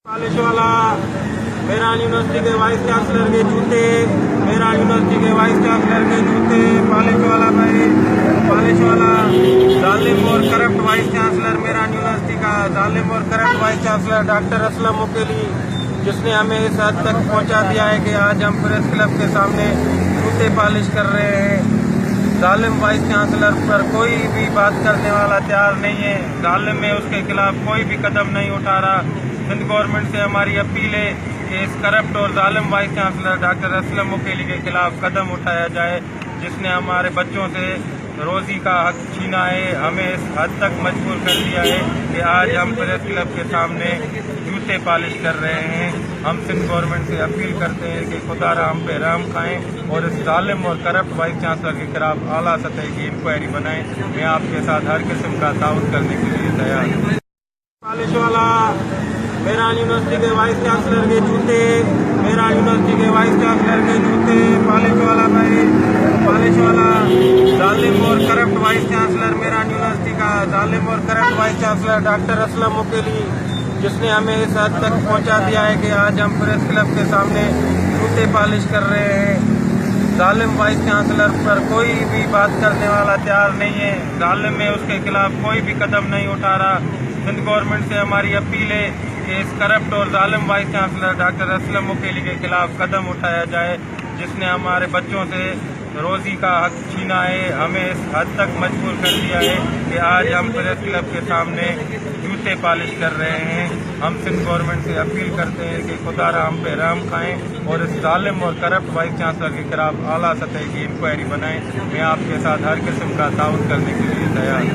Polish वाला Mehran university के vice chancellor के जूते, मेहरान यूनिवर्सिटी के वाइस चांसलर के जूते, पॉलिश वाला भाई, पॉलिश वाला जालिम और corrupt vice chancellor Mehran university का जालिम और corrupt vice chancellor doctor Aslam Mukeli, जिसने हमें इस हद तक पहुंचा दिया है कि आज हम प्रेस क्लब के सामने जूते पॉलिश कर रहे हैं। जालिम वाइस चांसलर पर कोई भी बात करने वाला तैयार नहीं है। जालिम में उसके खिलाफ कोई भी कदम नहीं उठा रहा। सिंध गवर्नमेंट से हमारी अपील है कि इस करप्ट और जालिम वाइस चांसलर डॉक्टर असलम मुकेली के खिलाफ कदम उठाया जाए, जिसने हमारे बच्चों से रोजी का हक छीना है। हमें इस हद तक मजबूर कर दिया है कि आज हम प्रेस क्लब के सामने जूते पॉलिश कर रहे हैं। हम सिंध गवर्नमेंट से अपील करते हैं कि खुदारा हम पे रहम खाएं और इस जालिम और करप्ट वाइस चांसलर के खिलाफ आला सतह की इंक्वायरी बनाएं। मैं आपके साथ हर किस्म का ताउन करने के लिए तैयार हूँ। पॉलिश वाला मेहरान यूनिवर्सिटी के वाइस चांसलर के जूते, मेहरान यूनिवर्सिटी के वाइस चांसलर के जूते, पॉलिश वाला भाई, पॉलिश वाला जालिम और corrupt vice chancellor Mehran university का जालिम और corrupt vice chancellor doctor Aslam Mukeli, जिसने हमें इस हद तक पहुंचा दिया है कि आज हम प्रेस क्लब के सामने जूते पॉलिश कर रहे हैं। जालिम वाइस चांसलर पर कोई भी बात करने वाला तैयार नहीं है। जालिम में उसके खिलाफ कोई भी कदम नहीं उठा रहा। सिंध गवर्नमेंट से हमारी अपील है कि इस करप्ट और जालिम वाइस चांसलर डॉक्टर असलम मुकेली के खिलाफ कदम उठाया जाए, जिसने हमारे बच्चों से रोजी का हक छीना है। हमें इस हद तक मजबूर कर दिया है कि आज हम प्रेस क्लब के सामने जूते पॉलिश कर रहे हैं। हम सिंध गवर्नमेंट से अपील करते हैं कि खुदारा हम पे रहम खाएं और इस जालिम और करप्ट वाइस चांसलर के खिलाफ आला सतह की इंक्वायरी बनाएं। मैं आपके साथ हर किस्म का ताउन करने के लिए तैयार हूँ।